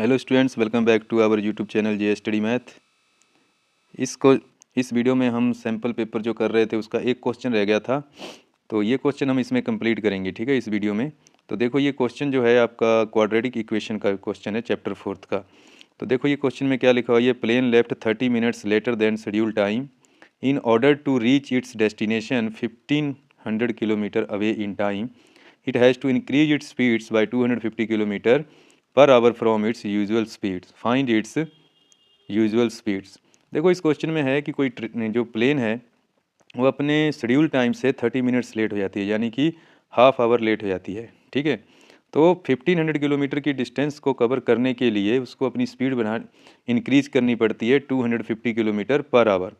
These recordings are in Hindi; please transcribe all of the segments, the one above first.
Hello students, welcome back to our YouTube channel J study math. इस वीडियो में हम सैम्पल पेपर जो कर रहे थे उसका एक क्वेश्चन रह गया था, तो ये क्वेश्चन हम इसमें कंप्लीट करेंगे। ठीक है, इस वीडियो में तो देखो ये क्वेश्चन जो है आपका क्वाड्रेटिक इक्वेशन का क्वेश्चन है, चैप्टर 4 का। तो देखो ये क्वेश्चन में क्या लिखा हुआ है, ये plane left 30 minutes later then schedule time in order to reach its destination 1500 kilometer away in time. It has to increase its speeds by 250 kilometer per hour from its usual speeds, find its usual speeds. देखो इस क्वेश्चन में है कि कोई जो प्लेन है वो अपने शेड्यूल टाइम से 30 मिनट्स लेट हो जाती है, यानी कि हाफ आवर लेट हो जाती है। ठीक है, तो 1500 किलोमीटर की डिस्टेंस को कवर करने के लिए उसको अपनी स्पीड इंक्रीज करनी पड़ती है 250 किलोमीटर पर आवर।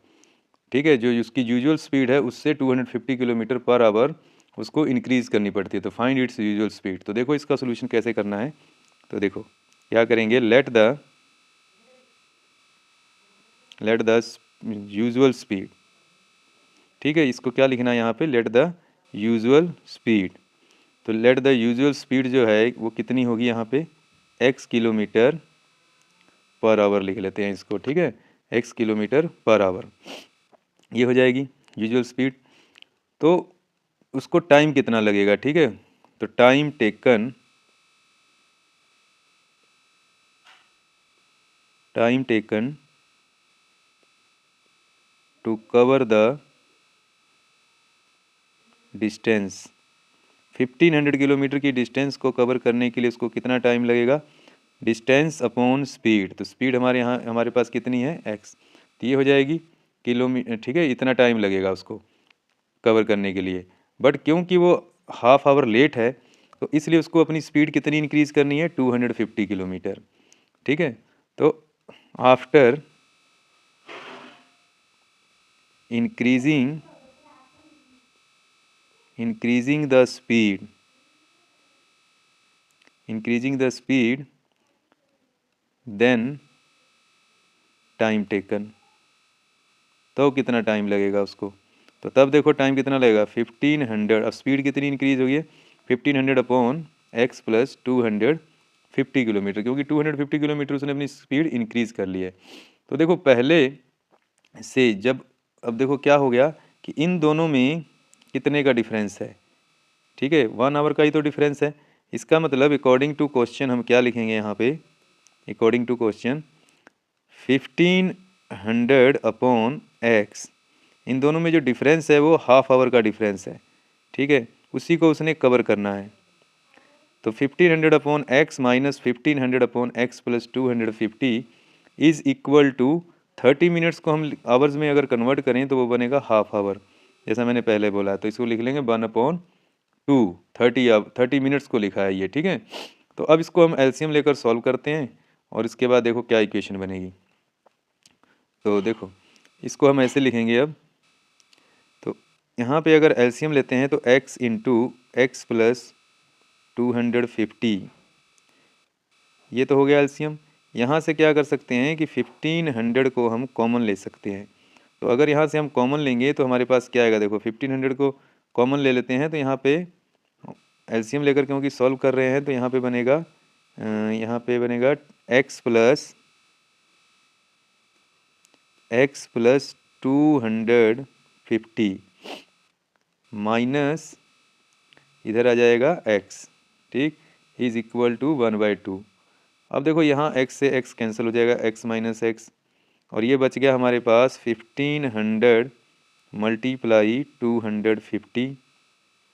ठीक है, जो उसकी यूजुअल स्पीड है उससे 250 किलोमीटर पर आवर उसको इंक्रीज करनी पड़ती है। तो फाइंड इट्स यूजुअल स्पीड। तो देखो इसका सोल्यूशन कैसे करना है, तो देखो क्या करेंगे, लेट द यूजुअल स्पीड। ठीक है, इसको क्या लिखना है यहाँ पे, लेट द यूजुअल स्पीड। तो लेट द यूजुअल स्पीड जो है वो कितनी होगी यहाँ पे, x किलोमीटर पर आवर लिख लेते हैं इसको। ठीक है, x किलोमीटर पर आवर ये हो जाएगी यूजुअल स्पीड। तो उसको टाइम कितना लगेगा, ठीक है, तो time taken to cover the distance, 1500 kilometer की डिस्टेंस को कवर करने के लिए उसको कितना टाइम लगेगा, डिस्टेंस अपॉन स्पीड। तो स्पीड हमारे यहाँ हमारे पास कितनी है, x, तो ये हो जाएगी किलोमीटर। ठीक है, इतना टाइम लगेगा उसको कवर करने के लिए, बट क्योंकि वो हाफ आवर लेट है तो इसलिए उसको अपनी स्पीड कितनी इंक्रीज़ करनी है, 250 किलोमीटर। ठीक है, तो after increasing the speed then time taken, तो कितना टाइम लगेगा उसको, तो तब देखो टाइम कितना लगेगा 1500। अब स्पीड कितनी इंक्रीज होगी है, 1500 अपॉन x प्लस 250 किलोमीटर, क्योंकि 250 किलोमीटर उसने अपनी स्पीड इंक्रीज कर ली है। तो देखो पहले से जब, अब देखो क्या हो गया कि इन दोनों में कितने का डिफरेंस है, ठीक है, 1 आवर का ही तो डिफरेंस है। इसका मतलब अकॉर्डिंग टू क्वेश्चन हम क्या लिखेंगे यहाँ पे, according to question 1500 upon x, इन दोनों में जो डिफरेंस है वो हाफ आवर का डिफरेंस है। ठीक है, उसी को उसने कवर करना है। तो 1500 upon x minus 1500 upon x plus 250 is equal to 30 minutes को हम आवर्स में अगर कन्वर्ट करें तो वो बनेगा हाफ आवर, जैसा मैंने पहले बोला। तो इसको लिख लेंगे 1/2, 30 मिनट्स को लिखा है ये। ठीक है, तो अब इसको हम एलसीएम लेकर सॉल्व करते हैं और इसके बाद देखो क्या इक्वेशन बनेगी। तो देखो इसको हम ऐसे लिखेंगे अब, तो यहाँ पे अगर एलसीएम लेते हैं तो x इंटू एक्स प्लस 250, ये तो हो गया एलसीएम। यहाँ से क्या कर सकते हैं कि 1500 को हम कॉमन ले सकते हैं। तो अगर यहाँ से हम कॉमन लेंगे तो हमारे पास क्या आएगा, देखो 1500 को कॉमन ले लेते हैं तो यहाँ पे एलसीएम लेकर क्योंकि सॉल्व कर रहे हैं तो यहाँ पे बनेगा x प्लस 250 माइनस इधर आ जाएगा x, ठीक, इज इक्वल टू 1/2। अब देखो यहाँ x से x कैंसिल हो जाएगा, x माइनस एक्स, और ये बच गया हमारे पास 1500 मल्टीप्लाई 250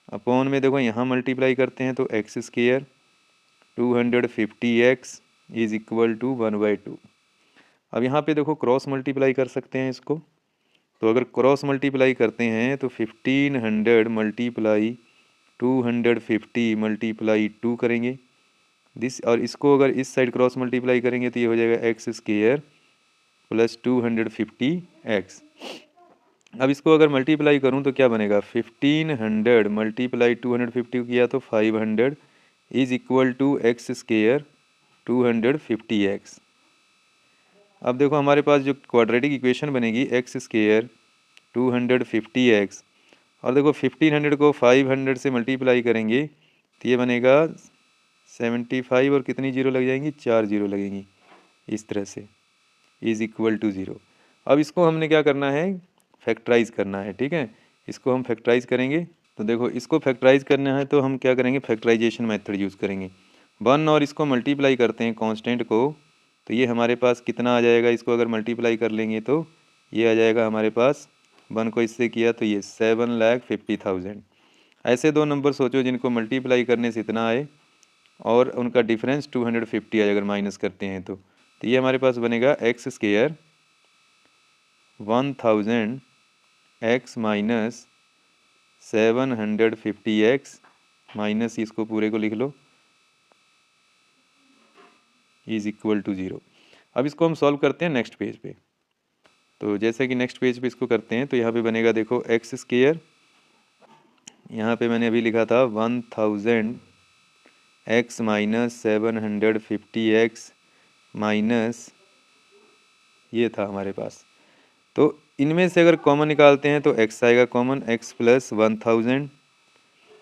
अपॉन में देखो यहाँ मल्टीप्लाई करते हैं तो x square 250x is equal to 1/2। अब यहाँ पे देखो क्रॉस मल्टीप्लाई कर सकते हैं इसको, तो अगर क्रॉस मल्टीप्लाई करते हैं तो 1500 मल्टीप्लाई 250 मल्टीप्लाई 2 करेंगे दिस, और इसको अगर इस साइड क्रॉस मल्टीप्लाई करेंगे तो ये हो जाएगा एक्स स्क्वायर प्लस 250x। अब इसको अगर मल्टीप्लाई करूं तो क्या बनेगा, 1500 मल्टीप्लाई 250 किया तो 500 is equal to x square 250x। अब देखो हमारे पास जो क्वाड्रेटिक इक्वेशन बनेगी एक्स स्क्वायर 250x, और देखो 1500 को 500 से मल्टीप्लाई करेंगे तो ये बनेगा 75 और कितनी जीरो लग जाएंगी, 4 जीरो लगेंगी इस तरह से, इज़ इक्वल टू 0। अब इसको हमने क्या करना है, फैक्टराइज करना है, ठीक है। इसको हम फैक्टराइज करेंगे तो देखो इसको फैक्टराइज करना है तो हम क्या करेंगे, फैक्टराइजेशन मेथड यूज़ करेंगे। 1 और इसको मल्टीप्लाई करते हैं कांस्टेंट को, तो ये हमारे पास कितना आ जाएगा, इसको अगर मल्टीप्लाई कर लेंगे तो ये आ जाएगा हमारे पास, 1 को इससे किया तो ये 7,50,000। ऐसे दो नंबर सोचो जिनको मल्टीप्लाई करने से इतना आए और उनका डिफरेंस 250 आए अगर माइनस करते हैं तो ये हमारे पास बनेगा x square 1000 x minus 750 x minus इसको पूरे को लिख लो इज़ इक्वल टू 0। अब इसको हम सॉल्व करते हैं नेक्स्ट पेज पे। तो जैसे कि नेक्स्ट पेज पे इसको करते हैं तो यहाँ पे बनेगा देखो एक्स स्क्वायर, यहाँ पे मैंने अभी लिखा था 1000 एक्स माइनस 750 एक्स माइनस ये था हमारे पास। तो इनमें से अगर कॉमन निकालते हैं तो x आएगा कॉमन, x प्लस 1000।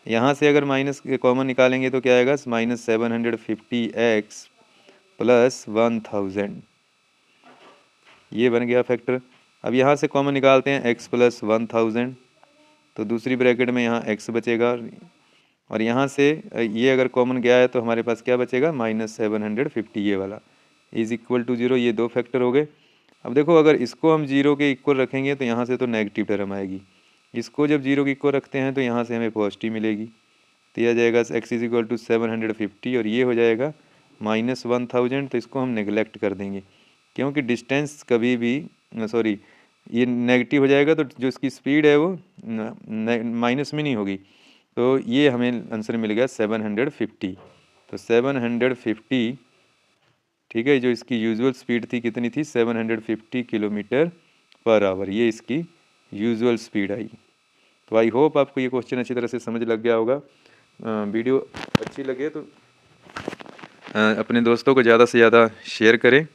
यहाँ से अगर माइनस कॉमन निकालेंगे तो क्या आएगा, माइनस 750 एक्स प्लस 1000, ये बन गया फैक्टर। अब यहाँ से कॉमन निकालते हैं x प्लस 1000, तो दूसरी ब्रैकेट में यहाँ x बचेगा और यहाँ से ये अगर कॉमन गया है तो हमारे पास क्या बचेगा, माइनस 750 ये वाला इज़ इक्वल टू 0। ये दो फैक्टर हो गए। अब देखो अगर इसको हम 0 के इक्वल रखेंगे तो यहाँ से तो नेगेटिव टर्म आएगी, इसको जब 0 के इक्वल रखते हैं तो यहाँ से हमें पॉजिटिव मिलेगी। तो यह आ जाएगा x इज इक्वल टू 750 और ये हो जाएगा माइनस 1000। तो इसको हम नेगलेक्ट कर देंगे क्योंकि डिस्टेंस कभी भी सॉरी ये नेगेटिव हो जाएगा तो जो इसकी स्पीड है वो माइनस में नहीं होगी। तो ये हमें आंसर मिल गया 750। तो 750, ठीक है, जो इसकी यूजुअल स्पीड थी कितनी थी, 750 किलोमीटर पर आवर, ये इसकी यूजुअल स्पीड आई। तो आई होप आपको ये क्वेश्चन अच्छी तरह से समझ लग गया होगा। वीडियो अच्छी लगे तो अपने दोस्तों को ज़्यादा से ज़्यादा शेयर करें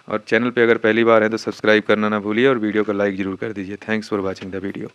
और चैनल पे अगर पहली बार है तो सब्सक्राइब करना ना भूलिए और वीडियो को लाइक ज़रूर कर दीजिए। Thanks for watching the video.